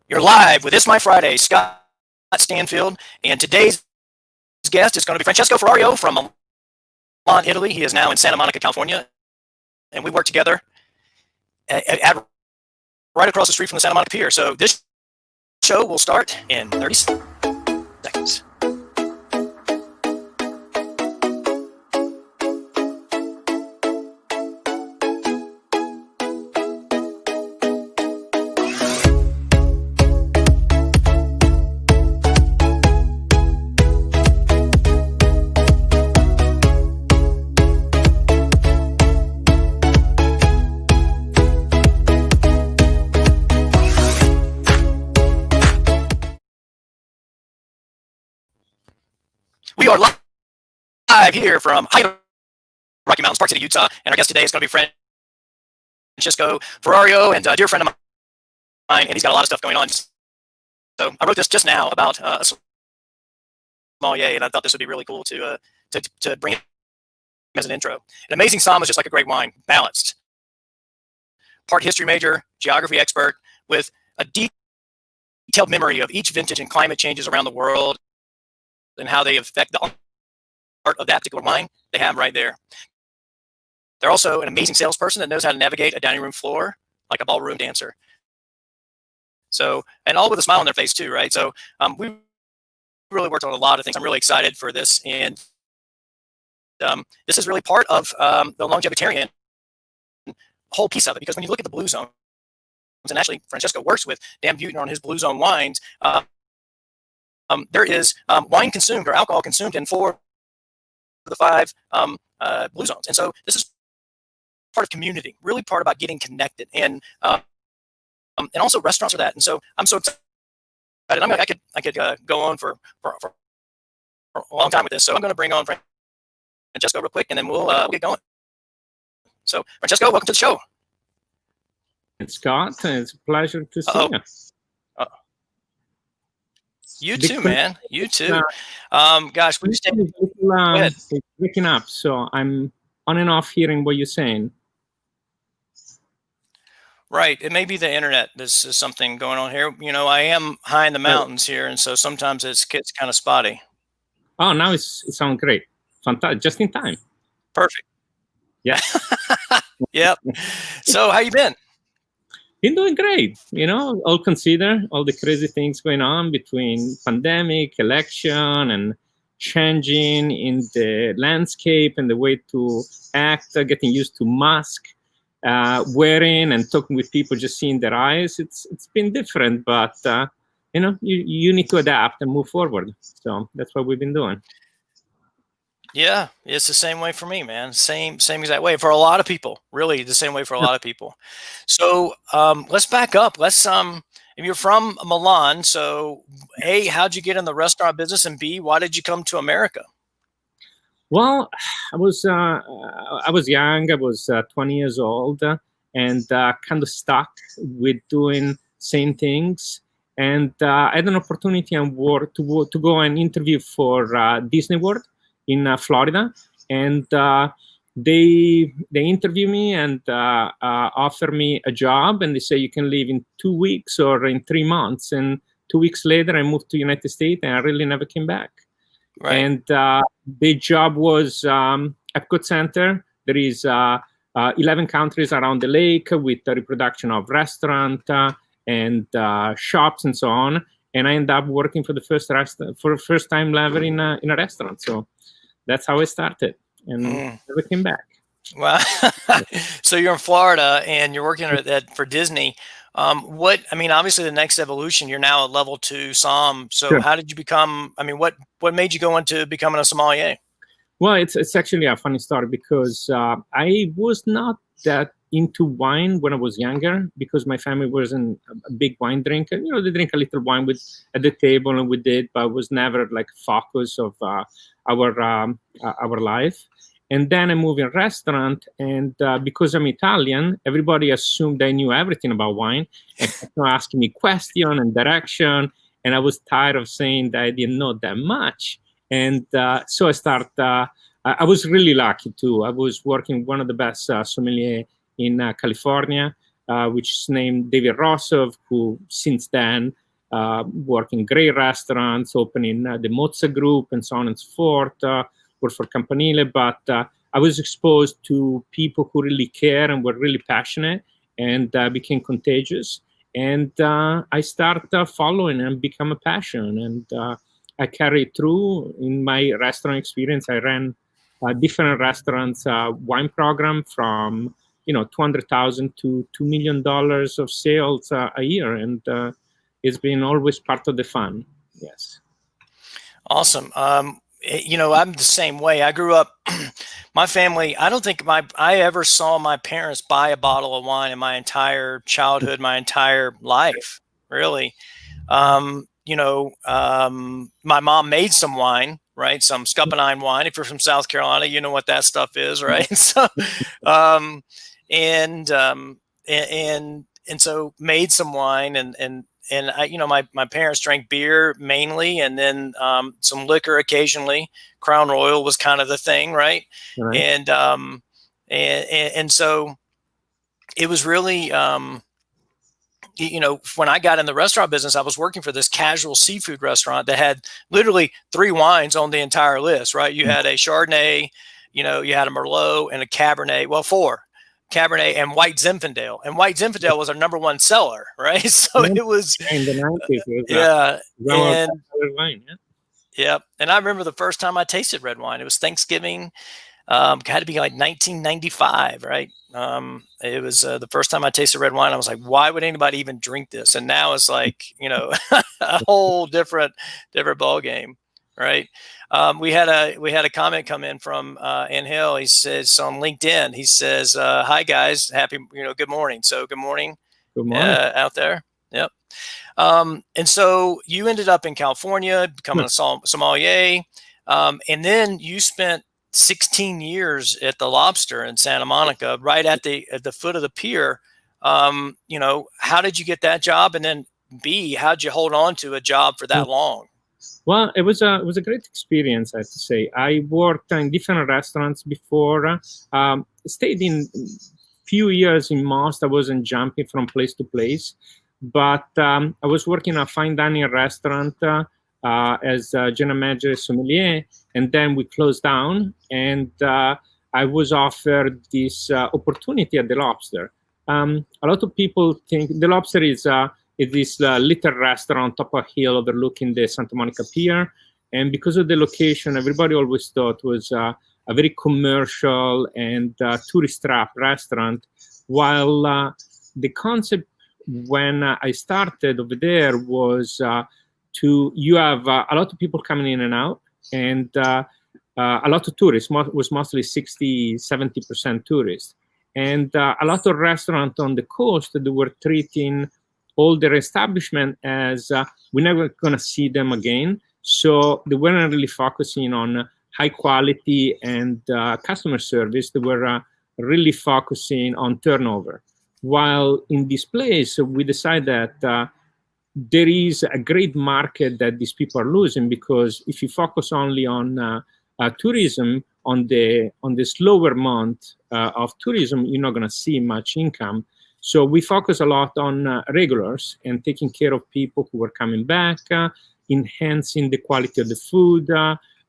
You're live with It's My Friday, Scott Stanfield, and today's guest is going to be Francesco Ferrario from Milan, Italy. He is now in Santa Monica, California, and we work together right across the street from the Santa Monica Pier. So this show will start in 30 seconds. We are live here from Rocky Mountains, Park City, Utah, and our guest today is going to be Francesco Ferrario, and a dear friend of mine, and he's got a lot of stuff going on. So I wrote this just now about a sommelier, and I thought this would be really cool to bring as an intro. An amazing somm is just like a great wine, balanced. Part history major, geography expert, with a detailed memory of each vintage and climate changes around the world, and how they affect the art of that particular wine they have right there. They're also an amazing salesperson that knows how to navigate a dining room floor like a ballroom dancer. So, and all with a smile on their face too, right? So we really worked on a lot of things. I'm really excited for this. And this is really part of the longevitarian whole piece of it, because when you look at the blue zones, and actually Francesco works with Dan Buettner on his blue zone wines, there is wine consumed or alcohol consumed in 4 of the 5 blue zones. And so this is part of community, really part about getting connected. And also restaurants are that. And so I'm so excited. I could go on for a long time with this. So I'm going to bring on Francesco real quick, and then we'll get going. So Francesco, welcome to the show. It's Scott. It's a pleasure to see you. You too, man. You too. Gosh, we just it's breaking up, so I'm on and off hearing what you're saying. Right. It may be the internet. This is something going on here. You know, I am high in the mountains here, and so sometimes it gets kind of spotty. Oh, now it sounds great. Fantastic. Just in time. Perfect. Yeah. Yep. So how you been? Been doing great, you know, all consider all the crazy things going on between pandemic, election, and changing in the landscape and the way to act, getting used to mask wearing and talking with people, just seeing their eyes. It's been different, but you know, you need to adapt and move forward. So that's what we've been doing. Yeah, it's the same way for me, man. Same exact way for a lot of people. Really, the same way for a lot of people. So let's back up. Let's if you're from Milan, so A, how'd you get in the restaurant business, and B, why did you come to America? Well, I was young. I was 20 years old, and kind of stuck with doing same things. And I had an opportunity and work to go and interview for Disney World in Florida, and they interview me and offer me a job, and they say you can leave in 2 weeks or in 3 months. And 2 weeks later, I moved to United States, and I really never came back. Right. And the job was Epcot Center. There is 11 countries around the lake with the reproduction of restaurant and shops and so on. And I ended up working for the first time ever in a restaurant. So that's how I started, and never came back. Wow. So you're in Florida and you're working for Disney. Obviously the next evolution, you're now a level 2 somm. So sure. How did you become, what made you go into becoming a sommelier? Well, it's actually a funny story, because I was not that into wine when I was younger, because my family wasn't a big wine drinker. You know, they drink a little wine at the table, and we did, but it was never like focus of our life. And then I moved in a restaurant, and because I'm Italian, everybody assumed I knew everything about wine, and asking me question and direction. And I was tired of saying that I didn't know that much. And so I started I was really lucky too. I was working one of the best sommelier in California, which is named David Rossov, who since then worked in great restaurants, opening the Mozza Group and so on and so forth, worked for Campanile. But I was exposed to people who really care and were really passionate, and became contagious. And I started following and become a passion. And I carried through in my restaurant experience. I ran different restaurants wine program from 200,000 to $2 million of sales a year, and it's been always part of the fun. Yes. Awesome. I'm the same way. I grew up, my family, I don't think I ever saw my parents buy a bottle of wine in my entire childhood, my entire life, really. My mom made some wine, right? Some Scuppernine wine. If you're from South Carolina, you know what that stuff is, right? So, and so made some wine, and I, my parents drank beer mainly, and then some liquor occasionally. Crown Royal was kind of the thing, right? Right. And so it was really, when I got in the restaurant business, I was working for this casual seafood restaurant that had literally 3 wines on the entire list, right? You had a Chardonnay, you had a Merlot and a Cabernet, well, 4. Cabernet and White Zinfandel. And White Zinfandel was our #1 seller, right? So it was, in the 90s. yeah. And, wine, yeah. yeah. And I remember the first time I tasted red wine, it was Thanksgiving. Had to be like 1995, right? It was the first time I tasted red wine. I was like, why would anybody even drink this? And now it's like, a whole different ball game, right? We had a comment come in from Angel. He says on LinkedIn, he says, hi guys, happy, good morning. So good morning, out there. Yep. And so you ended up in California becoming a sommelier. And then you spent 16 years at the Lobster in Santa Monica, right at the foot of the pier. How did you get that job? And then B, how'd you hold on to a job for that long? Well, it was a great experience, I have to say. I worked in different restaurants before. Stayed in few years in most. I wasn't jumping from place to place, but I was working in a fine dining restaurant as a general manager sommelier, and then we closed down, and I was offered this opportunity at the Lobster. A lot of people think the Lobster is this little restaurant on top of a hill overlooking the Santa Monica Pier, and because of the location, everybody always thought it was a very commercial and tourist trap restaurant, while the concept when I started over there was you have a lot of people coming in and out, and a lot of tourists, was mostly 60-70% tourists, and a lot of restaurants on the coast that were treating all their establishment as we're never going to see them again. So they weren't really focusing on high quality and customer service. They were really focusing on turnover. While in this place, we decided that there is a great market that these people are losing, because if you focus only on tourism, on the slower month of tourism, you're not going to see much income. So we focus a lot on regulars and taking care of people who are coming back, enhancing the quality of the food,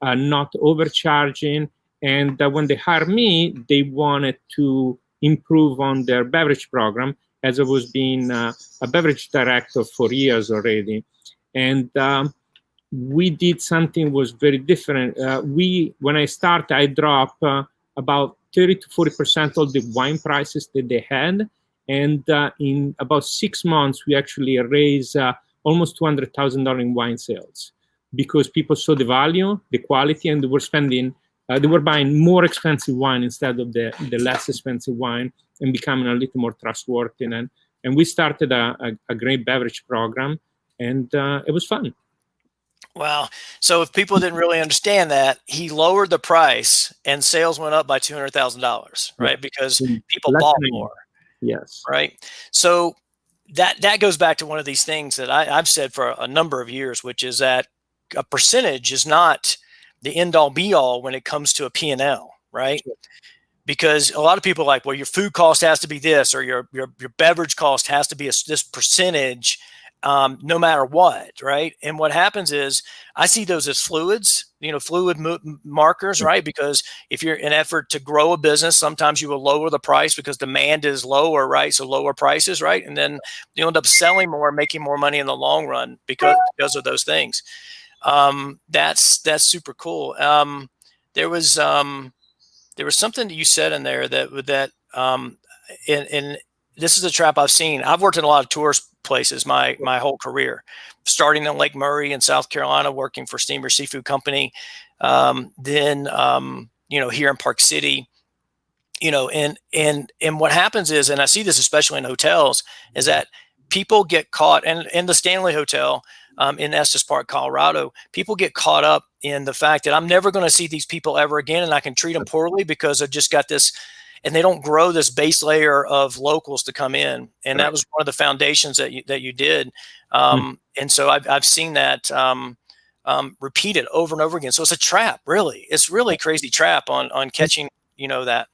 not overcharging. And when they hire me, they wanted to improve on their beverage program, as I was being a beverage director for years already. And we did something was very different. When I started, I dropped about 30 to 40% of the wine prices that they had. And in about 6 months, we actually raised almost $200,000 in wine sales, because people saw the value, the quality, and they were spending, they were buying more expensive wine instead of the less expensive wine, and becoming a little more trustworthy. And we started a great beverage program, and it was fun. Wow. So if people didn't really understand that, he lowered the price and sales went up by $200,000, right? Yeah. Because people bought more. Yes. Right. So that goes back to one of these things that I've said for a number of years, which is that a percentage is not the end all be all when it comes to a P&L, right? Sure. Because a lot of people are like, well, your food cost has to be this, or your beverage cost has to be this percentage, no matter what, right? And what happens is I see those as fluids, fluid markers, right? Because if you're in an effort to grow a business, sometimes you will lower the price because demand is lower, right? So lower prices, right? And then you end up selling more, making more money in the long run because of those things. That's super cool. There was something that you said in there that and this is a trap I've seen. I've worked in a lot of tourist places my whole career, starting in Lake Murray in South Carolina, working for Steamer Seafood Company, then here in Park City, and what happens is, and I see this especially in hotels, is that people get caught, and in the Stanley Hotel in Estes Park, Colorado, people get caught up in the fact that I'm never going to see these people ever again, and I can treat them poorly because I've just got this, and they don't grow this base layer of locals to come in, and that was one of the foundations that you did, and so I've seen that repeated over and over again. So it's a trap, really. It's really a crazy trap on catching that.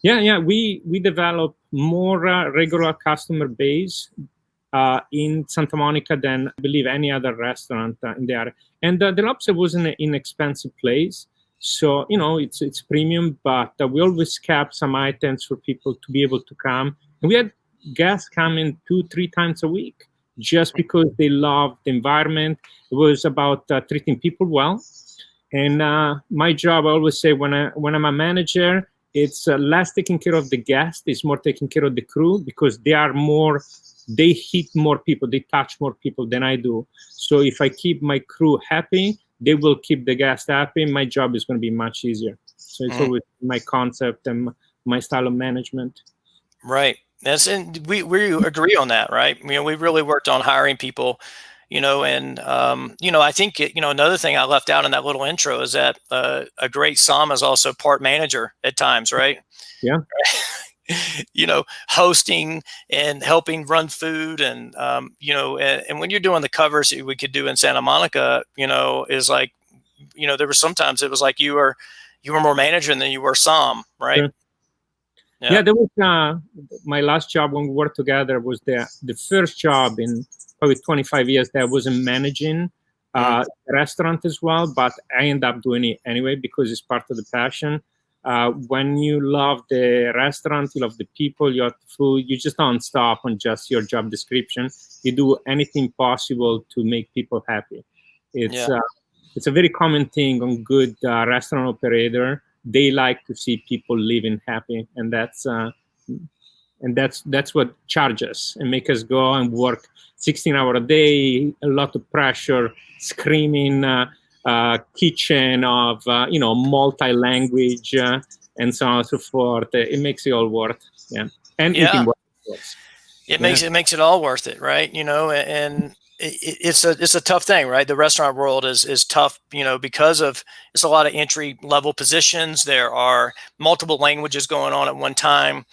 Yeah. We develop more regular customer base in Santa Monica than I believe any other restaurant in the area. And the Lobster was an inexpensive place, so it's premium. But we always kept some items for people to be able to come. And we had guests coming 2-3 times a week just because they loved the environment. It was about treating people well. And my job, I always say, when I'm a manager, it's less taking care of the guest, it's more taking care of the crew, because they hit more people, they touch more people than I do. So if I keep my crew happy, they will keep the guest happy. My job is going to be much easier. So it's always my concept and my style of management. Right. And we agree on that, right? We really worked on hiring people, and I think another thing I left out in that little intro is that a great SOM is also part manager at times, right? Yeah. Hosting and helping run food, and and when you're doing the covers we could do in Santa Monica, is like, there were sometimes it was like you were more manager than you were SOM, right? Sure. Yeah, there was my last job when we worked together was the first job in probably 25 years that I wasn't managing a restaurant as well, but I end up doing it anyway because it's part of the passion. When you love the restaurant, you love the people, you love the food, you just don't stop on just your job description. You do anything possible to make people happy. It's a very common thing on good restaurant operator. They like to see people living happy, and that's what charges and make us go and work 16 hours a day, a lot of pressure, screaming, kitchen of multi-language and so on and so forth. It makes it all worth, and eating well, of course. It makes it all worth it, right? And it's a tough thing, right? The restaurant world is tough, because of it's a lot of entry level positions. There are multiple languages going on at one time,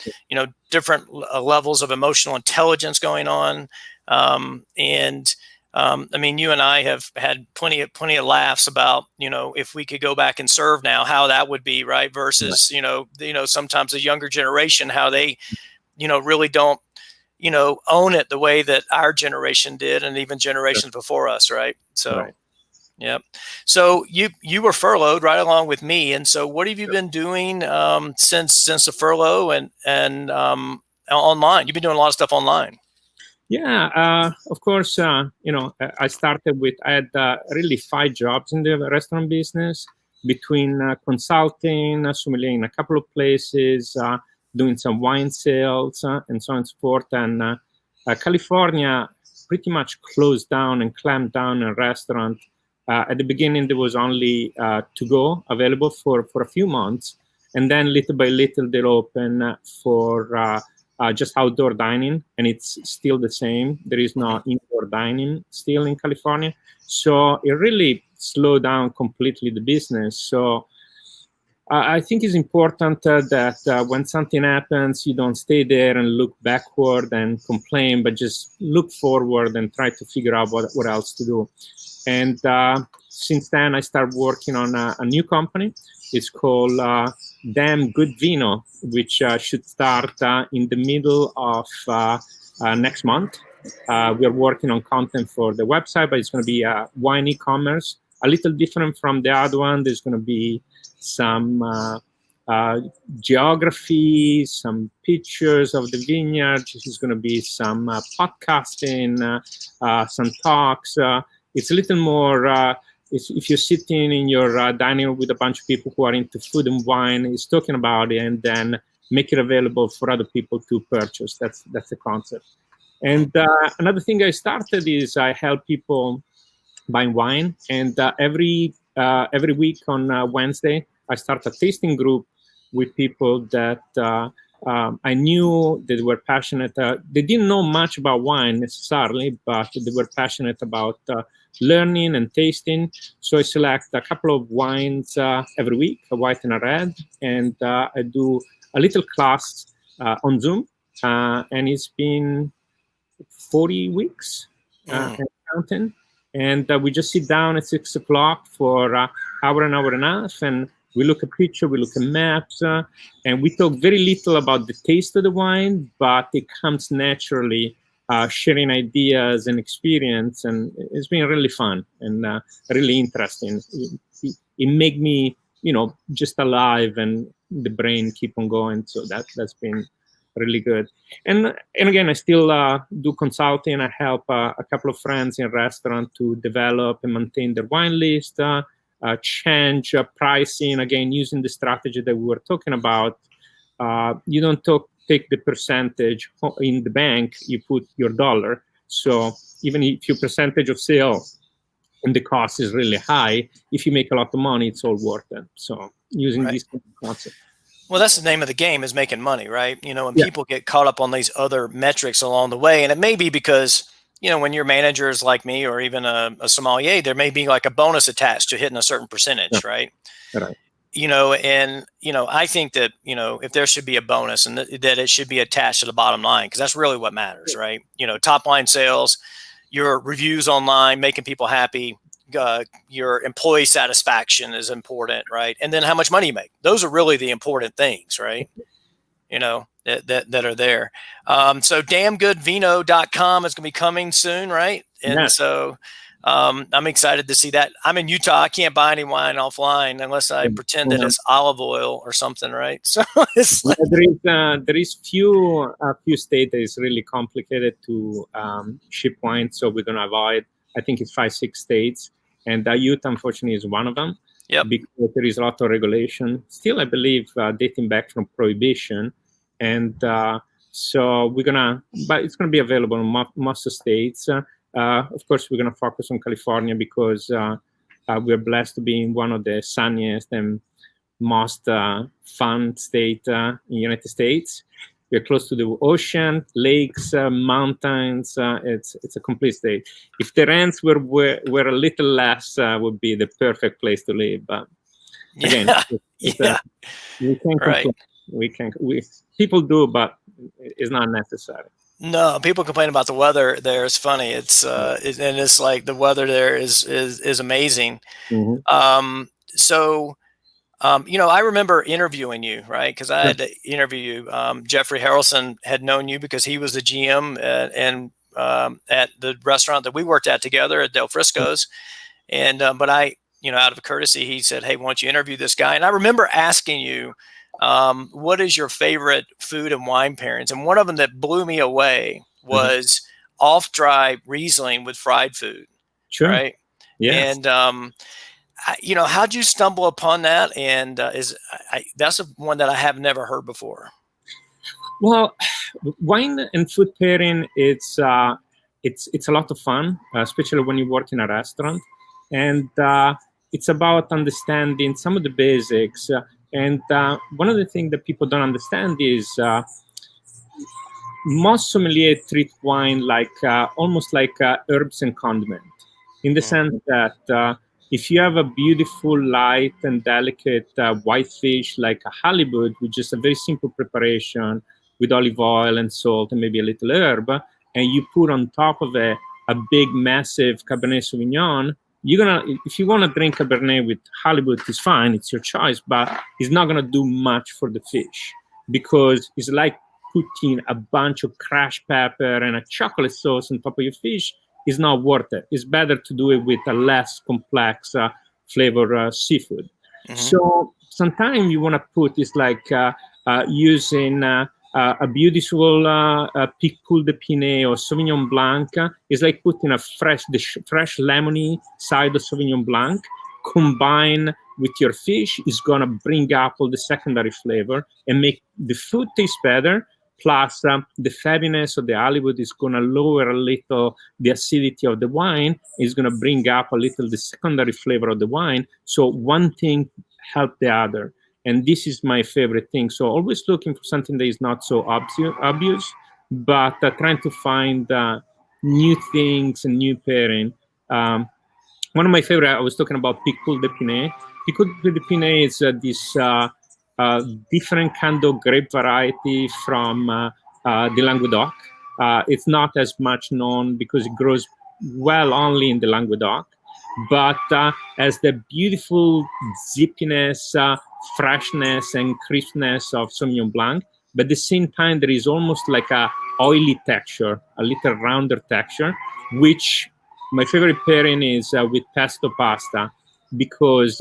different levels of emotional intelligence going on, and I mean, you and I have had plenty of laughs about, if we could go back and serve now, how that would be, right? Versus, sometimes the younger generation, how they, really don't, own it the way that our generation did, and even generations before us, right? So, yeah. So you were furloughed right along with me, and so what have you been doing since the furlough and online? You've been doing a lot of stuff online. Yeah, of course. I started with, I had really 5 jobs in the restaurant business, between consulting, sommelier in a couple of places, doing some wine sales, and so on and so forth. And California pretty much closed down and clamped down a restaurant. At the beginning, there was only to-go available for a few months. And then little by little, they'll open for just outdoor dining, and it's still the same. There is no indoor dining still in California. So it really slowed down completely the business. So I think it's important that when something happens, you don't stay there and look backward and complain, but just look forward and try to figure out what else to do. And since then, I started working on a new company. It's called Damn Good Vino, which should start in the middle of next month. We're working on content for the website, but it's going to be wine e-commerce, a little different from the other one. There's going to be some geography, some pictures of the vineyard. There's going to be some podcasting, some talks. It's a little more, if you're sitting in your dining room with a bunch of people who are into food and wine, is talking about it and then make it available for other people to purchase. That's the concept. And another thing I started is I help people buy wine. And every week on Wednesday, I start a tasting group with people that I knew that were passionate. They didn't know much about wine necessarily, but they were passionate about learning and tasting. So I select a couple of wines every week, a white and a red, and I do a little class on Zoom. And it's been 40 weeks and counting. And we just sit down at 6 o'clock for an hour and a half, and we look at pictures, we look at maps, and we talk very little about the taste of the wine, but it comes naturally, sharing ideas and experience, and it's been really fun and really interesting. It made me, just alive, and the brain keep on going. So that's been really good. And again, I still do consulting. I help a couple of friends in restaurant to develop and maintain their wine list, change pricing, again, using the strategy that we were talking about. You don't take the percentage in the bank, you put your dollar. So even if your percentage of sale and the cost is really high, if you make a lot of money, it's all worth it. So using this concept. Well, that's the name of the game, is making money, right? And people get caught up on these other metrics along the way. And it may be because, when your manager is like me, or even a sommelier, there may be like a bonus attached to hitting a certain percentage, right? Right. I think that, if there should be a bonus, and that it should be attached to the bottom line, because that's really what matters, right? Top line sales, your reviews online, making people happy, your employee satisfaction is important, right? And then how much money you make. Those are really the important things, right? That are there. So damngoodvino.com is going to be coming soon, right? And so I'm excited to see that. I'm in Utah. I can't buy any wine offline unless I pretend that it's olive oil or something, right? So it's like, there is few states that is really complicated to ship wine, so we're going to avoid. I think it's 5-6 states, and Utah, unfortunately, is one of them. Yep. Because there is a lot of regulation still, I believe, dating back from Prohibition, and so but it's gonna be available in most states. Of course, we're gonna focus on California because we're blessed to be in one of the sunniest and most fun state in the United States. We're close to the ocean, lakes, mountains. It's a complete state. If the rents were a little less, would be the perfect place to live. But again, we can't complain. People do, but it's not necessary. No, people complain about the weather there. It's funny. It's and it's like the weather there is amazing. Mm-hmm. I remember interviewing you, right? Because I had to interview you. Jeffrey Harrelson had known you because he was the GM at the restaurant that we worked at together at Del Frisco's. And but I, out of courtesy, he said, "Hey, why don't you interview this guy?" And I remember asking you, what is your favorite food and wine pairings? And one of them that blew me away was off-dry Riesling with fried food. Sure. Right? Yes. And how'd you stumble upon that? And that's one that I have never heard before. Well, wine and food pairing, it's a lot of fun, especially when you work in a restaurant, and it's about understanding some of the basics. And one of the things that people don't understand is most sommeliers treat wine like almost like herbs and condiment, in the sense that if you have a beautiful, light, and delicate white fish like a halibut, with just a very simple preparation with olive oil and salt and maybe a little herb, and you put on top of it a big, massive Cabernet Sauvignon, if you want to drink Cabernet with halibut, it's fine, it's your choice, but it's not gonna do much for the fish, because it's like putting a bunch of crushed pepper and a chocolate sauce on top of your fish is not worth it. It's better to do it with a less complex flavor seafood. So sometimes you want to put is like using a beautiful Pic Poule de Pinet or Sauvignon Blanc. Is like putting a fresh lemony side of Sauvignon Blanc combined with your fish is gonna bring up all the secondary flavor and make the food taste better. Plus, the fattiness of the halibut is going to lower a little the acidity of the wine. Is going to bring up a little the secondary flavor of the wine. So one thing helps the other. And this is my favorite thing. So always looking for something that is not so obvious, but trying to find new things and new pairing. One of my favorite, I was talking about Pic Poule de Pinet. Pic Poule de Pinet is this different kind of grape variety from the Languedoc. It's not as much known because it grows well only in the Languedoc, but has the beautiful zippiness, freshness, and crispness of Sauvignon Blanc. But at the same time, there is almost like a oily texture, a little rounder texture, which my favorite pairing is with pesto pasta, because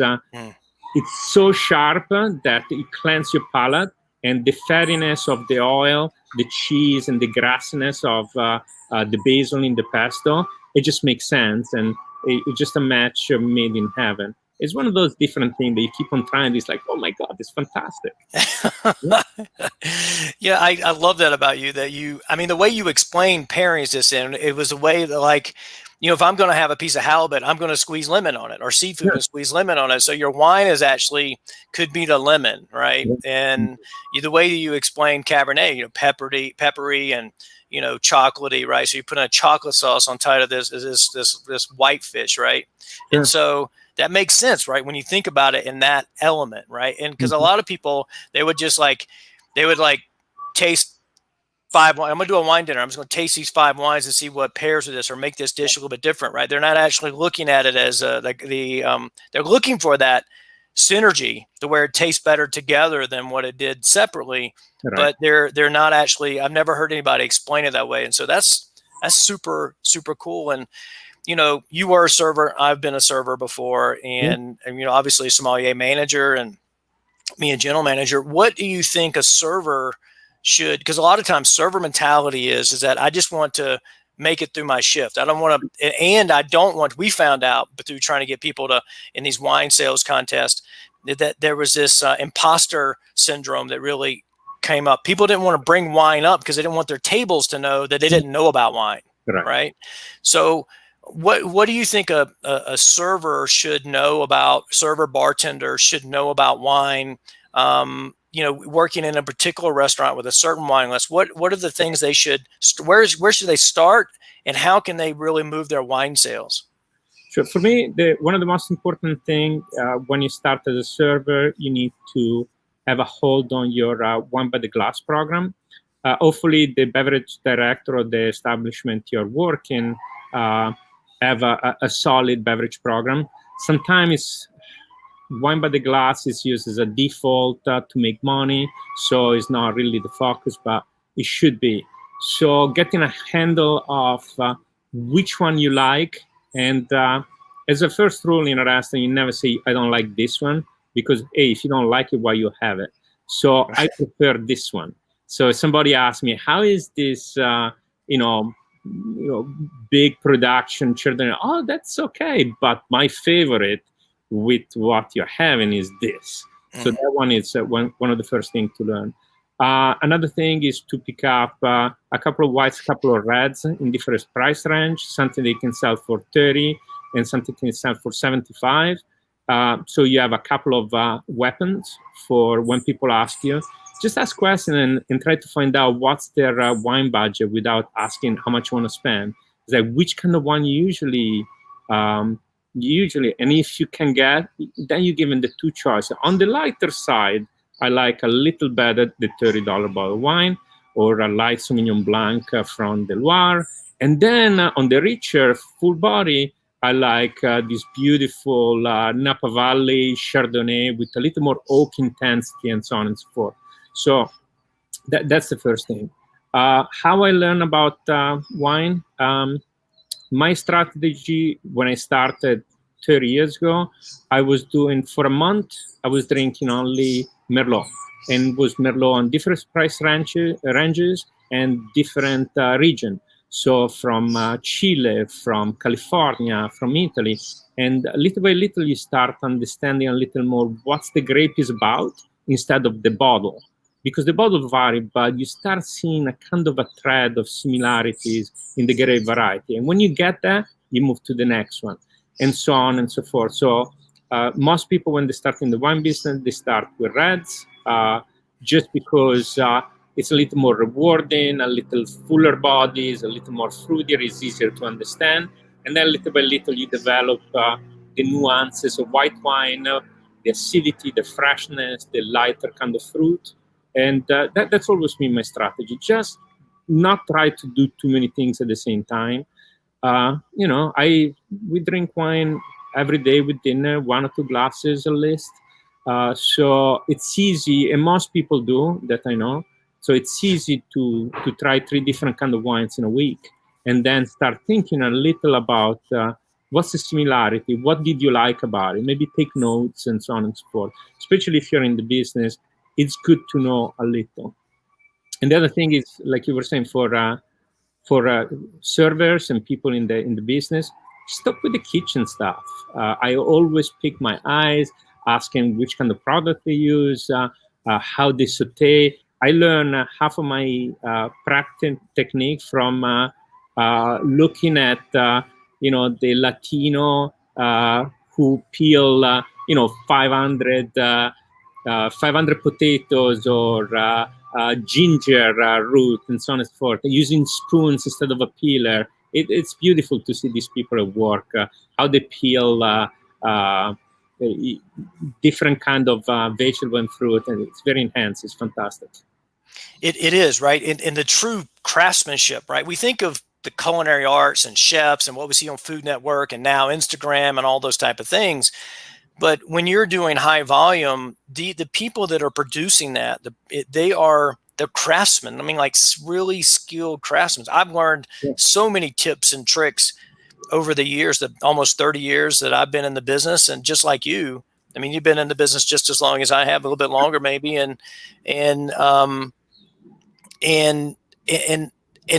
it's so sharp that it cleanses your palate, and the fattiness of the oil, the cheese, and the grassiness of the basil in the pesto, it just makes sense, and it's just a match made in heaven. It's one of those different things that you keep on trying. It's like, oh my God, it's fantastic. Yeah, I love that about you. I mean, the way you explain pairings this in, it was a way that, like, if I'm going to have a piece of halibut, I'm going to squeeze lemon on it, or seafood and squeeze lemon on it. So your wine is actually could be the lemon, right? And the way that you explain Cabernet, peppery and chocolatey, right? So you put a chocolate sauce on top of this white fish, right? Sure. And so that makes sense, right? When you think about it in that element, right? And because a lot of people, they would taste 5 wines. I'm going to do a wine dinner. I'm just going to taste these 5 wines and see what pairs with this, or make this dish a little bit different, right? They're not actually looking at it as they're looking for that synergy to where it tastes better together than what it did separately. Right. But they're not actually. I've never heard anybody explain it that way, and so that's super, super cool. And you were a server. I've been a server before, and obviously a sommelier manager, and me a general manager. What do you think a server should, because a lot of times server mentality is that I just want to make it through my shift. I don't want to, and I don't want, we found out, but through trying to get people to, in these wine sales contests, that there was this imposter syndrome that really came up. People didn't want to bring wine up because they didn't want their tables to know that they didn't know about wine. Right? So what do you think a server should know about, bartender should know about wine? Working in a particular restaurant with a certain wine list, what are the things they should, where should they start, and how can they really move their wine sales? Sure. For me, one of the most important thing when you start as a server, you need to have a hold on your wine by the glass program. Hopefully, the beverage director or the establishment you're working have a solid beverage program. Sometimes wine by the glass is used as a default to make money, so it's not really the focus, but it should be. So getting a handle of which one you like, and as a first rule in a restaurant, you never say, I don't like this one, because if you don't like it, why you have it? So I prefer this one. So if somebody asks me, how is this, big production children? Oh, that's okay, but my favorite with what you're having is this. So that one is one of the first things to learn. Another thing is to pick up a couple of whites, a couple of reds in different price range, something they can sell for 30 and something can sell for 75. So you have a couple of weapons for when people ask you. Just ask questions and try to find out what's their wine budget without asking how much you want to spend. It's like, which kind of wine you usually, and if you can get, then you give them the 2 choices. On the lighter side, I like a little better the $30 bottle of wine, or a light Sauvignon Blanc from the Loire. And then on the richer, full body, I like this beautiful Napa Valley Chardonnay with a little more oak intensity and so on and so forth. So that's the first thing. How I learn about wine. My strategy when I started 30 years ago, I was doing for a month, I was drinking only Merlot, and was Merlot on different price ranges and different region. So from Chile, from California, from Italy, and little by little you start understanding a little more what's the grape is about instead of the bottle, because the bottle vary, but you start seeing a kind of a thread of similarities in the grape variety. And when you get that, you move to the next one, and so on and so forth. So most people, when they start in the wine business, they start with reds, just because it's a little more rewarding, a little fuller bodies, a little more fruitier, it's easier to understand. And then little by little, you develop the nuances of white wine, the acidity, the freshness, the lighter kind of fruit. And that's always been my strategy. Just not try to do too many things at the same time. We drink wine every day with dinner, 1 or 2 glasses at least. So it's easy, and most people do that, I know. So it's easy to try 3 different kind of wines in a week, and then start thinking a little about what's the similarity, what did you like about it? Maybe take notes and so on and so forth. Especially if you're in the business, it's good to know a little. And the other thing is, like you were saying, for servers and people in the business, stop with the kitchen stuff. I always pick my eyes, asking which kind of product they use, how they saute. I learn half of my practice technique from looking at the Latino who peel 500 potatoes or ginger root and so on and so forth, using spoons instead of a peeler. It's beautiful to see these people at work, how they peel different kind of vegetable and fruit, and it's very intense. It's fantastic. It is, right? In the true craftsmanship, right? We think of the culinary arts and chefs and what we see on Food Network and now Instagram and all those type of things. But when you're doing high volume, the people that are producing that, they're craftsmen. I mean, like really skilled craftsmen. I've learned so many tips and tricks over the years, that almost 30 years that I've been in the business. And just like you, I mean, you've been in the business just as long as I have, a little bit longer maybe. And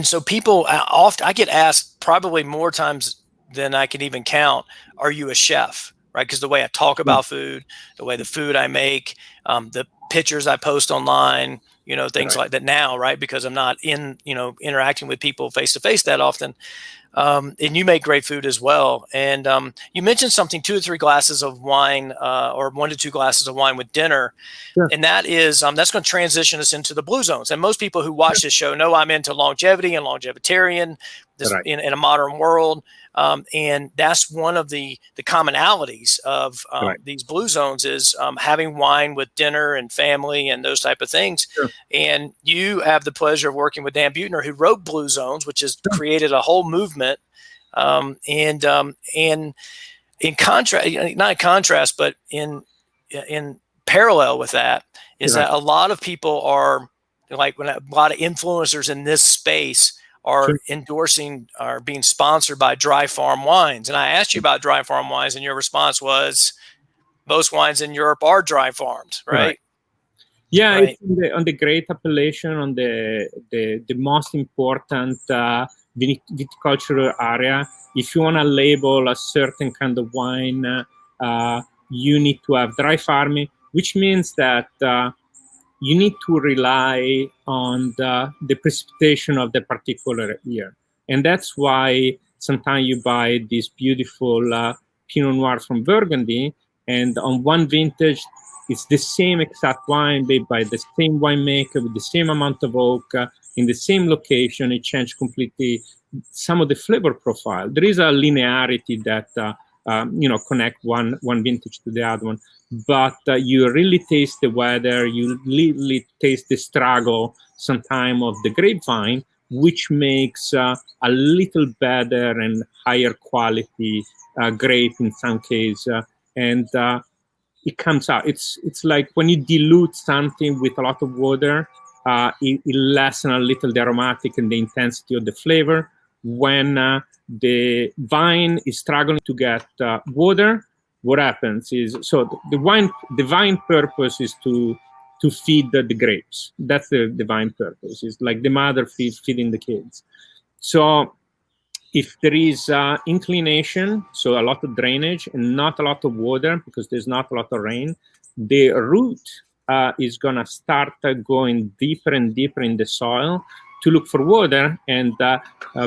so people often, I get asked probably more times than I can even count, are you a chef? Right? Because the way I talk about food, the way the food I make, the pictures I post online, things like that now, right? Because I'm not interacting with people face to face that often. And you make great food as well. And you mentioned something, 2 or 3 glasses of wine, or 1 to 2 glasses of wine with dinner. Sure. And that is, that's going to transition us into the blue zones. And most people who watch this show know I'm into longevity and longevitarian in a modern world. And that's one of the commonalities of these blue zones is having wine with dinner and family and those type of things. Sure. And you have the pleasure of working with Dan Buettner, who wrote Blue Zones, which has created a whole movement. And in contrast, not in contrast, but in parallel with that is that a lot of people are like, when a lot of influencers in this space are endorsing, are being sponsored by dry farm wines. And I asked you about dry farm wines, and your response was most wines in Europe are dry farmed, right? Yeah, right. It's on the Great Appellation, on the most important viticultural area. If you want to label a certain kind of wine, you need to have dry farming, which means that you need to rely on the precipitation of the particular year. And that's why sometimes you buy this beautiful Pinot Noir from Burgundy, and on one vintage, it's the same exact wine made by the same winemaker with the same amount of oak in the same location. It changed completely some of the flavor profile. There is a linearity that connect one vintage to the other one, but you really taste the weather. You really taste the struggle sometime of the grapevine, which makes a little better and higher quality grape in some case. And it comes out. It's like when you dilute something with a lot of water, it lessens a little the aromatic and the intensity of the flavor. When the vine is struggling to get water, what happens is, so the vine purpose is to feed the grapes. That's the vine purpose. It's like the mother feeding the kids. So if there is inclination, so a lot of drainage and not a lot of water because there's not a lot of rain, the root is going to start going deeper and deeper in the soil to look for water and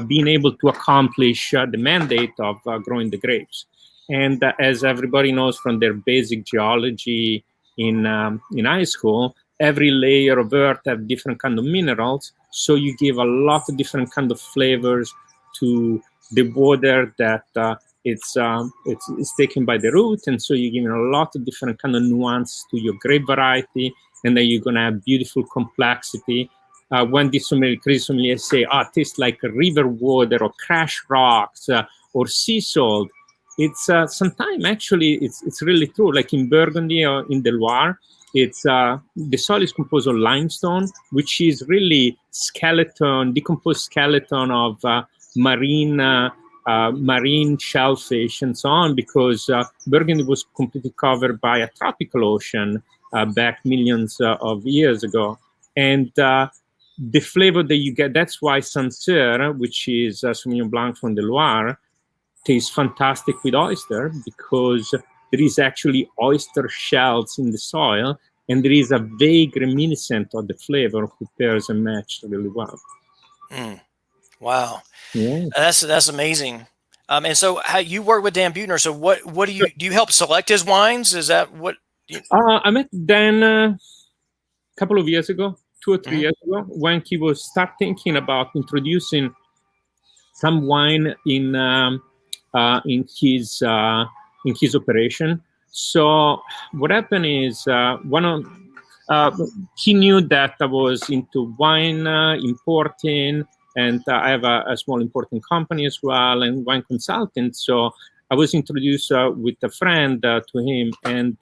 being able to accomplish the mandate of growing the grapes. And as everybody knows from their basic geology in high school, every layer of earth have different kind of minerals. So you give a lot of different kind of flavors to the water that it's taken by the root, and so you're giving a lot of different kind of nuance to your grape variety, and then you're gonna have beautiful complexity. When these crazy sommeliers say, "Oh, it tastes like river water or crash rocks or sea salt," it's sometimes actually it's really true. Like in Burgundy or in the Loire, it's the soil is composed of limestone, which is really decomposed skeleton of marine shellfish and so on, because Burgundy was completely covered by a tropical ocean back millions of years ago. And the flavor that you get, that's why Sancerre, which is Sauvignon Blanc from the Loire, tastes fantastic with oyster, because there is actually oyster shells in the soil, and there is a vague reminiscent of the flavor who pairs and match really well. Wow. Yeah. That's amazing. And so how you work with Dan Buettner. So what do you help select his wines? Is that what I met Dan a couple of years ago, 2 or 3 years ago, when he was start thinking about introducing some wine in his operation. So what happened is he knew that I was into wine importing, and I have a small importing company as well, and wine consultant. So I was introduced with a friend to him, and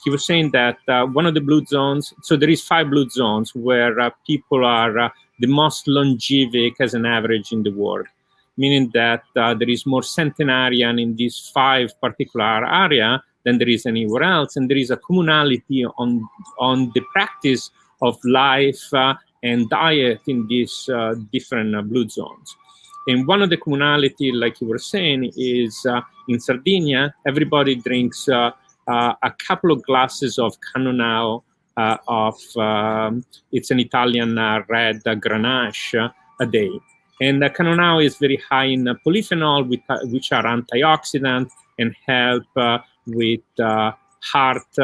he was saying that one of the blue zones, so there is 5 blue zones where people are the most longevic as an average in the world, meaning that there is more centenarian in these 5 particular area than there is anywhere else. And there is a commonality on the practice of life and diet in these different blue zones. And one of the commonality, like you were saying, is in Sardinia, everybody drinks a couple of glasses of Cannonau it's an Italian red Grenache a day. And Cannonau is very high in polyphenol, which are antioxidants and help with heart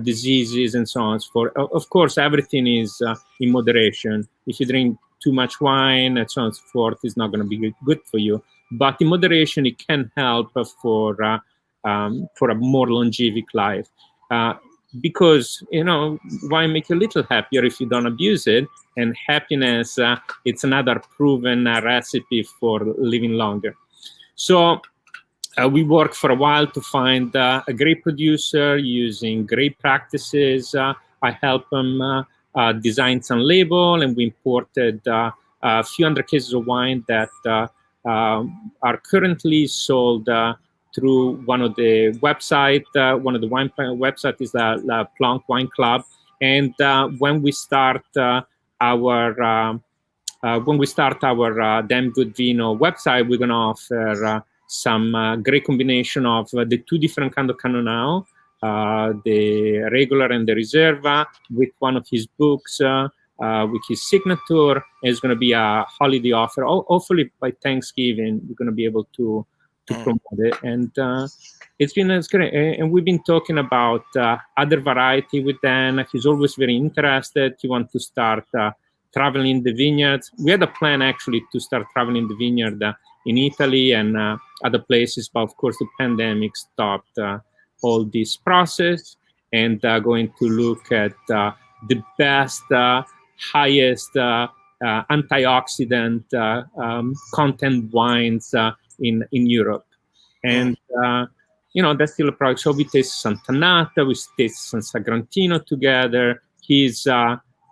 diseases and so on and so forth. Of course, everything is in moderation. If you drink too much wine and so on and so forth, it's not going to be good for you. But in moderation, it can help for a more longevic life. Because, wine make you a little happier if you don't abuse it. And happiness, it's another proven recipe for living longer. So we worked for a while to find a great producer using great practices. I helped them design some label, and we imported a few hundred cases of wine that are currently sold through one of the website. One of the wine website is the La Planck Wine Club. And when we start our Damn Good Vino website, we're going to offer some great combination of the 2 different kind of Cannonau, the regular and the Riserva, with one of his books, with his signature. It's going to be a holiday offer. Hopefully by Thanksgiving, we're going to be able to promote it. And it's great. And we've been talking about other variety with Dan. He's always very interested. He wants to start traveling the vineyards. We had a plan actually to start traveling the vineyard in Italy and other places, but of course the pandemic stopped all this process, and going to look at the best, highest antioxidant content wines in Europe. And that's still a product. So we taste Sant'Annata, we taste San Sagrantino together. He's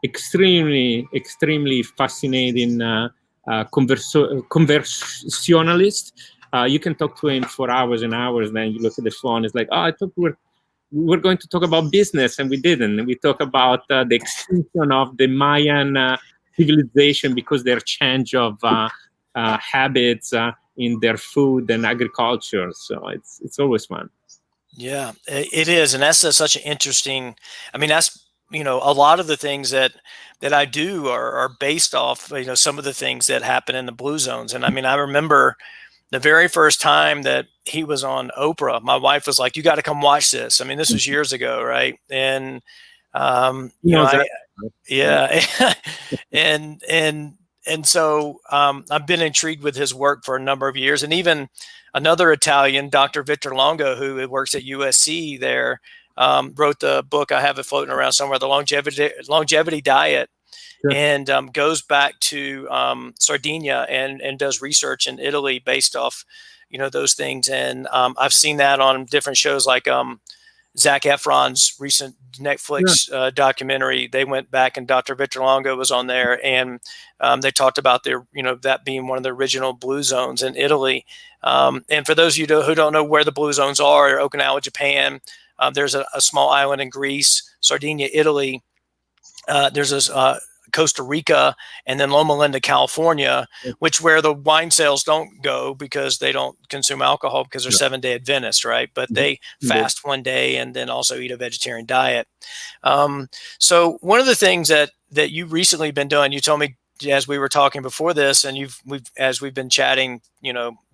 extremely fascinating conversationalist. You can talk to him for hours and hours. Then you look at the phone. It's like, oh, I thought we were going to talk about business, and we didn't. We talk about the extinction of the Mayan civilization because their change of habits in their food and agriculture. So it's always fun. Yeah, it is, and that's such an interesting. I mean, that's a lot of the things that I do are based off some of the things that happen in the blue zones. And I mean, I remember the very first time that he was on Oprah, my wife was like, "You got to come watch this." I mean, this was years ago, right? And yeah, and so I've been intrigued with his work for a number of years, and even another Italian, Dr. Victor Longo, who works at USC there, wrote the book. I have it floating around somewhere, the longevity diet. Sure. And goes back to Sardinia and does research in Italy based off, those things. And I've seen that on different shows like Zac Efron's recent Netflix documentary. They went back and Dr. Victor Longo was on there, and they talked about that being one of the original blue zones in Italy. And for those of you who don't know where the blue zones are, Okinawa, Japan, there's a small island in Greece, Sardinia, Italy. There's Costa Rica, and then Loma Linda, California, where the wine sales don't go because they don't consume alcohol because they're 7-day Adventists, right? But they fast one day and then also eat a vegetarian diet. So one of the things that you've recently been doing, you told me as we were talking before this, and as we've been chatting,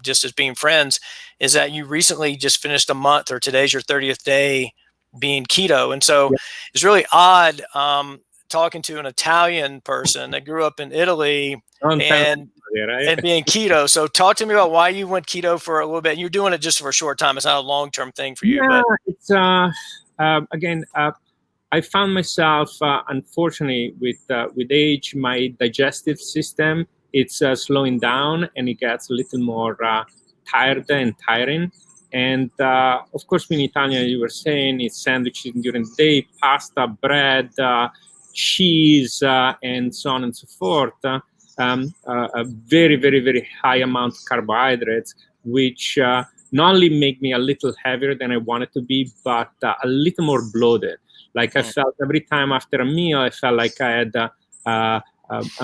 just as being friends, is that you recently just finished a month, or today's your 30th day being keto. And so it's really odd talking to an Italian person that grew up in Italy and being keto. So talk to me about why you went keto for a little bit. You're doing it just for a short time. It's not a long-term thing for you. Yeah, but it's again, I found myself, unfortunately, with age, my digestive system, it's slowing down, and it gets a little more tired and tiring. And of course, in Italian, you were saying, it's sandwiches during the day, pasta, bread, cheese, and so on and so forth. A very, very, very high amount of carbohydrates, which not only make me a little heavier than I wanted to be, but a little more bloated. Like I felt every time after a meal, I felt like I had a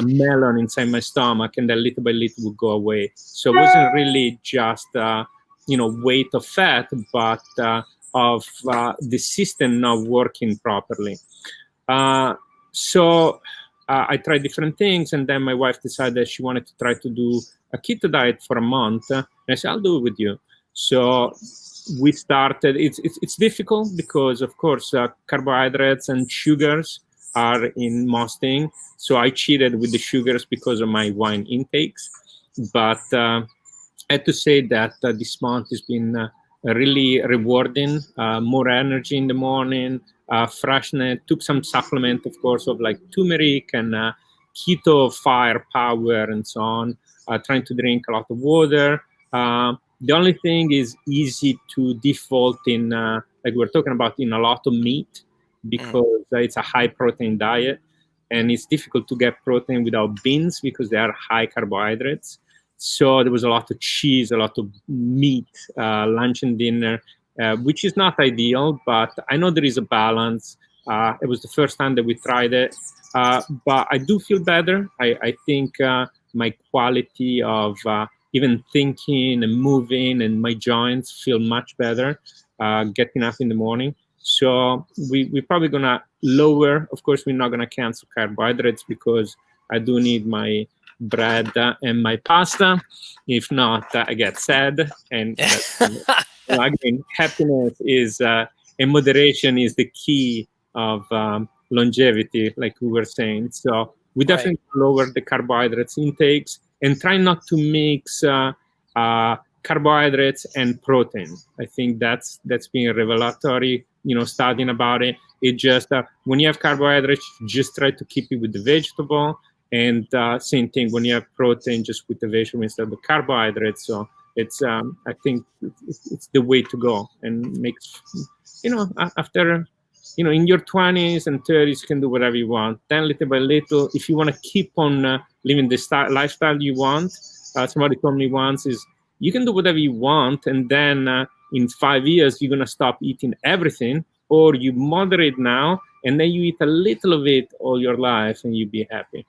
melon inside my stomach, and then little by little would go away. So it wasn't really just weight of fat, but of the system not working properly. So I tried different things, and then my wife decided she wanted to try to do a keto diet for a month. And I said, I'll do it with you. So we started. It's difficult because, of course, carbohydrates and sugars are in most things. So I cheated with the sugars because of my wine intakes. But I have to say that this month has been really rewarding. More energy in the morning, freshness. Took some supplement, of course, of like turmeric and keto firepower and so on. Trying to drink a lot of water. The only thing is easy to default in, like we're talking about, in a lot of meat, because it's a high protein diet, and it's difficult to get protein without beans because they are high carbohydrates. So there was a lot of cheese, a lot of meat, lunch and dinner, which is not ideal, but I know there is a balance. It was the first time that we tried it, but I do feel better. I think my quality of even thinking and moving and my joints feel much better getting up in the morning. So we're probably going to lower. Of course, we're not going to cancel carbohydrates because I do need my bread and my pasta. If not, I get sad. And again, happiness is and moderation is the key of longevity, like we were saying. So we definitely lower the carbohydrates intakes and try not to mix carbohydrates and protein. I think that's been revelatory. Studying about it. It just when you have carbohydrates, just try to keep it with the vegetable. And same thing when you have protein, just with the vegetable instead of the carbohydrates. So it's I think it's the way to go, and makes, after, in your 20s and 30s, you can do whatever you want. Then little by little, if you want to keep on living the lifestyle you want, somebody told me once, is you can do whatever you want, and then in 5 years you're going to stop eating everything, or you moderate now, and then you eat a little of it all your life, and you'll be happy.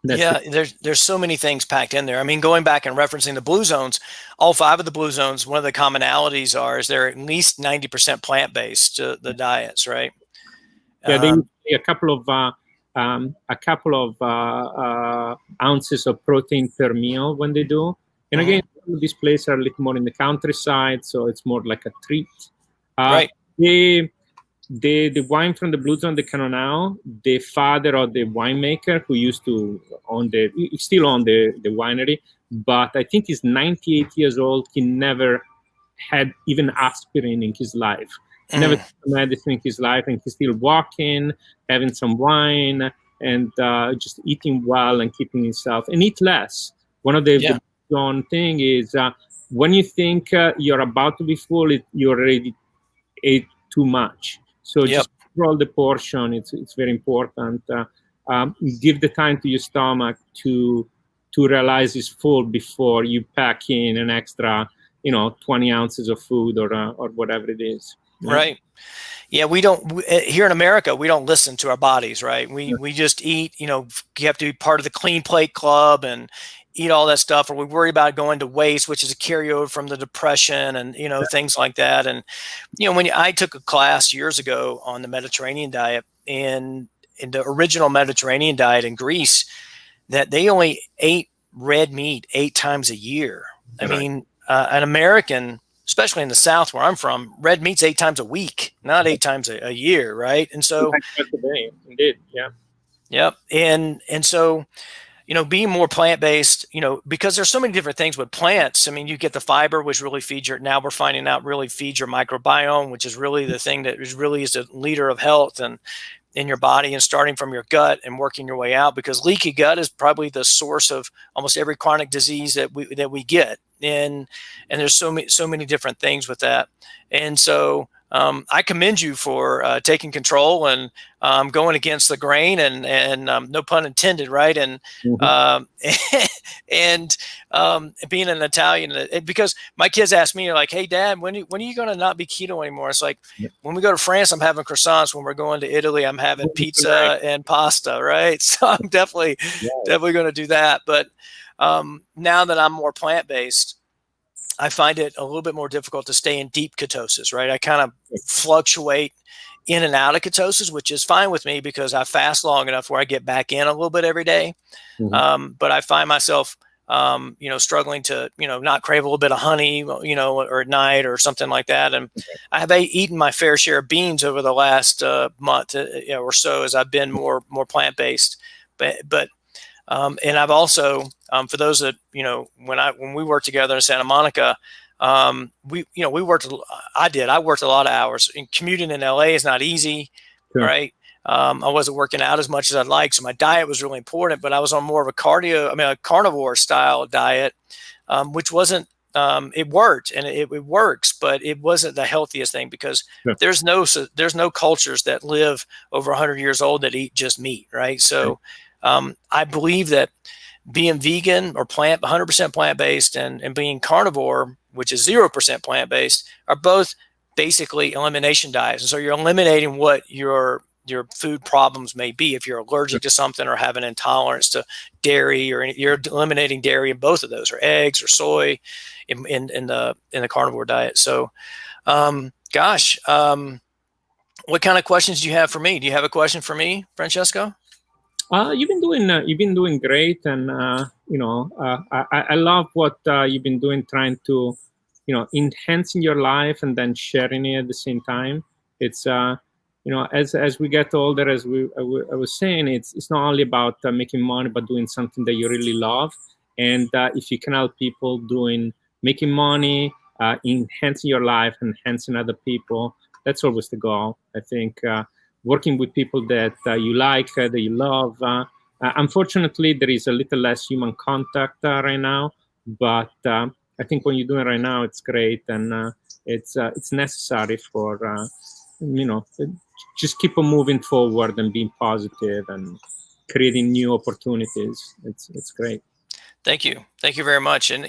There's so many things packed in there. I mean, going back and referencing the blue zones, all 5 of the blue zones, one of the commonalities is they're at least 90% plant-based, the diets, right? Yeah, they use a couple of ounces of protein per meal when they do. And again, these places are a little more in the countryside, so it's more like a treat. Right. The wine from the blue zone, the Canonau, the father of the winemaker who used to still own the winery, but I think he's 98 years old. He never had even aspirin in his life. Never took medicine in his life, and he's still walking, having some wine, and just eating well and keeping himself, and eat less. One of the one thing is when you think you're about to be full, you already ate too much. So just control the portion. It's very important. Give the time to your stomach to realize it's full before you pack in an extra, 20 ounces of food or whatever it is. Right. Yeah, we don't here in America. We don't listen to our bodies, right? We just eat. You have to be part of the clean plate club and eat all that stuff, or we worry about going to waste, which is a carryover from the Depression and things like that. And when I took a class years ago on the Mediterranean diet, and in the original Mediterranean diet in Greece, that they only ate red meat 8 times a year. I mean, an American, especially in the South where I'm from, red meat's 8 times a week, not 8 times a year, right? And so, indeed, yeah. Yep. And so, being more plant-based, because there's so many different things with plants. I mean, you get the fiber, which really feeds now we're finding out really feeds your microbiome, which is really the thing that is the leader of health and in your body, and starting from your gut and working your way out, because leaky gut is probably the source of almost every chronic disease that we get. And there's so many different things with that. And so I commend you for taking control and going against the grain and no pun intended, right? And and being an Italian, because my kids ask me, like, "Hey, Dad, when are you going to not be keto anymore?" It's like, when we go to France, I'm having croissants. When we're going to Italy, I'm having pizza and pasta, right? So I'm definitely going to do that. But now that I'm more plant-based, I find it a little bit more difficult to stay in deep ketosis, right? I kind of fluctuate in and out of ketosis, which is fine with me because I fast long enough where I get back in a little bit every day. But I find myself, struggling to, not crave a little bit of honey, or at night or something like that. And I have eaten my fair share of beans over the last month or so as I've been more plant-based. But and I've also, for those that, when we worked together in Santa Monica, I worked a lot of hours, and commuting in LA is not easy, right? I wasn't working out as much as I'd like. So my diet was really important, but I was on more of a carnivore style diet, which wasn't, it worked and it works, but it wasn't the healthiest thing, because there's no cultures that live over 100 years old that eat just meat, right? So I believe that being vegan or 100% plant-based and being carnivore, which is 0% plant-based, are both basically elimination diets. And so you're eliminating what your food problems may be. If you're allergic to something or have an intolerance to dairy, or you're eliminating dairy in both of those, or eggs or soy in the carnivore diet. So, what kind of questions do you have for me? Do you have a question for me, Francesco? You've been doing great, and I love what you've been doing, trying to, enhancing your life and then sharing it at the same time. It's as we get older, as I was saying, it's not only about making money, but doing something that you really love. And if you can help people making money, enhancing your life, enhancing other people, that's always the goal. I think working with people that you like, that you love, Unfortunately, there is a little less human contact right now, but I think what you're doing right now, it's great, and it's necessary for just keep on moving forward and being positive and creating new opportunities. It's great. Thank you. Thank you very much. And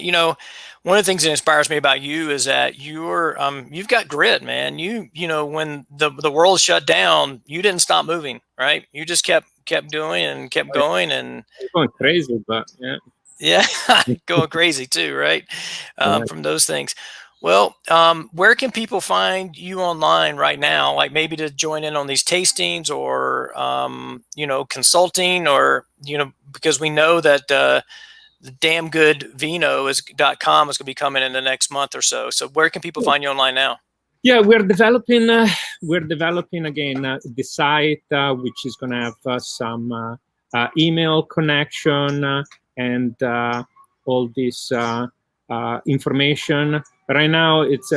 one of the things that inspires me about you is that you've got grit, man. When the world shut down, you didn't stop moving, right? You just kept doing and kept going, and I'm going crazy, but yeah. Yeah, going crazy too, right? From those things. Well, where can people find you online right now? Like maybe to join in on these tastings, or consulting, or because we know that the damn good vino .com is going to be coming in the next month or so. So where can people find you online now? Yeah, we're developing again the site, which is going to have some email connection and all this information. Right now, it's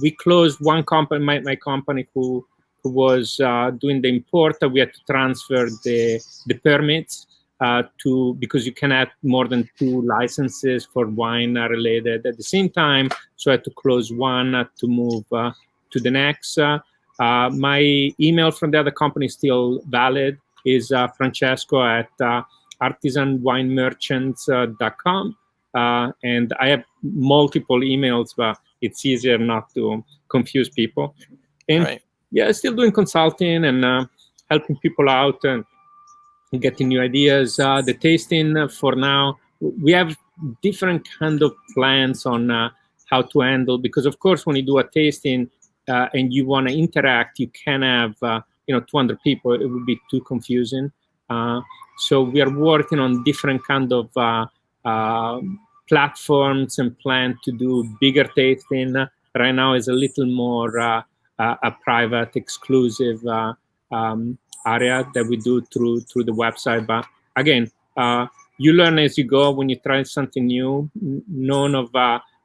we closed one company, my company, who was doing the import. We had to transfer the permits because you can have more than 2 licenses for wine related at the same time. So I had to close one to move to the next. My email from the other company is still valid, is Francesco at artisanwinemerchants.com. And I have multiple emails, but it's easier not to confuse people. And right. Yeah, still doing consulting and helping people out and getting new ideas. The tasting for now, we have different kind of plans on how to handle, because of course when you do a tasting and you want to interact, you can have 200 people. It would be too confusing. So we are working on different kind of platforms and plan to do bigger tasting. Right now is a little more a private, exclusive area that we do through the website. But again, you learn as you go when you try something new. None of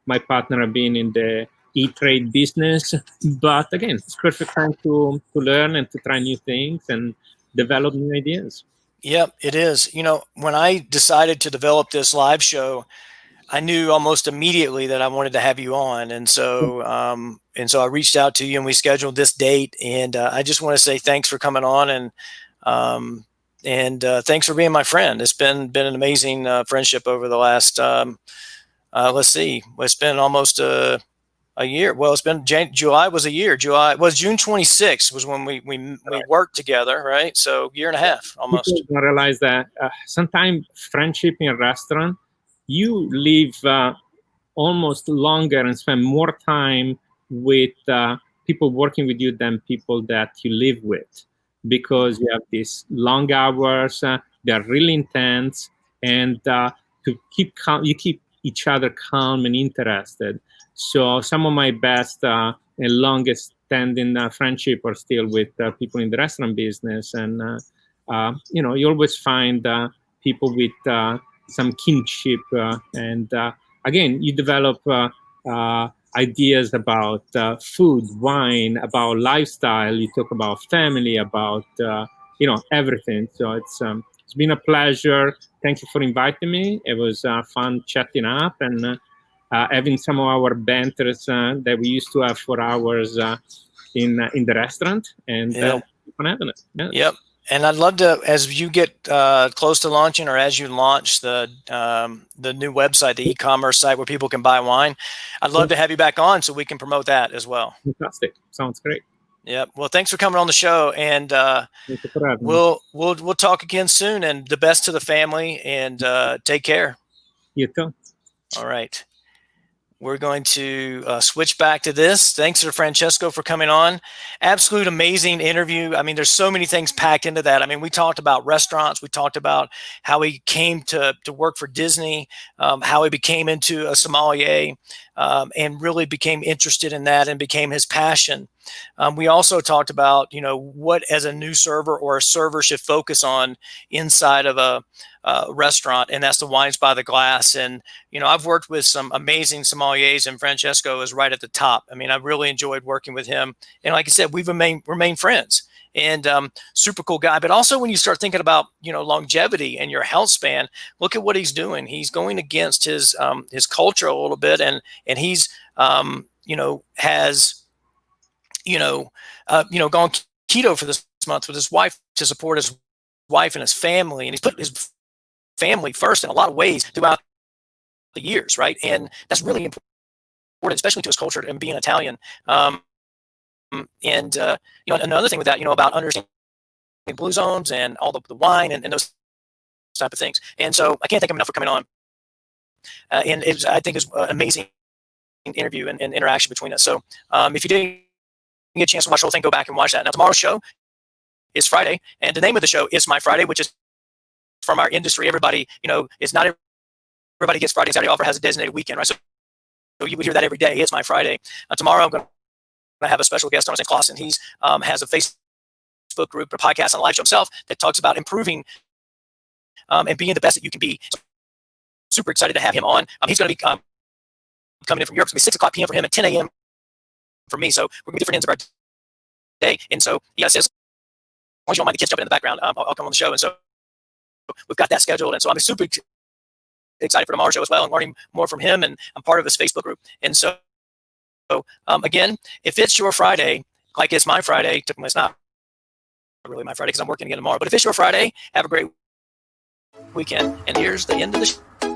my partner have been in the e-trade business, but again, it's perfect time to learn and to try new things and develop new ideas. Yep, it is. When I decided to develop this live show, I knew almost immediately that I wanted to have you on, and so I reached out to you and we scheduled this date. And I just want to say thanks for coming on, and thanks for being my friend. It's been an amazing friendship over the last let's see, it's been almost a year. Well, it's been July was a year. July was June 26th was when we worked together, right? So year and a half almost. People don't realize that sometimes friendship in a restaurant, you live almost longer and spend more time with people working with you than people that you live with, because you have these long hours. They're really intense, and to keep calm, you keep each other calm and interested. So some of my best and longest standing friendship are still with people in the restaurant business, and you always find people with some kinship, and again, you develop ideas about food, wine, about lifestyle. You talk about family, about everything. So it's been a pleasure. Thank you for inviting me. It was fun chatting up and having some of our banters that we used to have for hours in the restaurant, and keep on having it. Yeah. Yep. And I'd love to, as you get close to launching, or as you launch the new website, the e-commerce site where people can buy wine, I'd love to have you back on so we can promote that as well. Fantastic. Sounds great. Yep. Well, thanks for coming on the show, and we'll talk again soon. And the best to the family, and take care. You too. All right. We're going to switch back to this. Thanks to Francesco for coming on. Absolute amazing interview. I mean, there's so many things packed into that. I mean, we talked about restaurants. We talked about how he came to work for Disney, how he became into a sommelier, and really became interested in that and became his passion. We also talked about, what as a new server or a server should focus on inside of a restaurant, and that's the wines by the glass. And I've worked with some amazing sommeliers, and Francesco is right at the top. I mean, I really enjoyed working with him, and like I said, we've remained friends. and super cool guy. But also when you start thinking about, longevity and your health span, look at what he's doing. He's going against his culture a little bit, and he's has gone keto for this month with his wife to support his wife and his family, and he's put his family first in a lot of ways throughout the years, right? And that's really important, especially to his culture and being Italian. And another thing with that, about understanding blue zones and all the wine and those type of things. And so I can't thank him enough for coming on. And I think it's an amazing interview and interaction between us. So if you didn't get a chance to watch the whole thing, go back and watch that. Now, tomorrow's show is Friday, and the name of the show is My Friday, which is from our industry. Everybody, it's not everybody gets Friday, Saturday off or has a designated weekend, right? So you would hear that every day. It's My Friday. Tomorrow, I'm going to have a special guest on, St. Clausen. He's has a Facebook group, a podcast, and a live show himself that talks about improving and being the best that you can be. So super excited to have him on. He's going to be coming in from Europe. It's going to be 6 o'clock p.m. for him and 10 a.m. for me. So we're going to be different ends of our day. And so he says, as long as you don't mind the kids jumping in the background, I'll come on the show. And so we've got that scheduled. And so I'm super excited for tomorrow's show as well and learning more from him. And I'm part of his Facebook group. And so again, if it's your Friday, like it's my Friday, it's not really my Friday because I'm working again tomorrow. But if it's your Friday, have a great weekend. And here's the end of the show.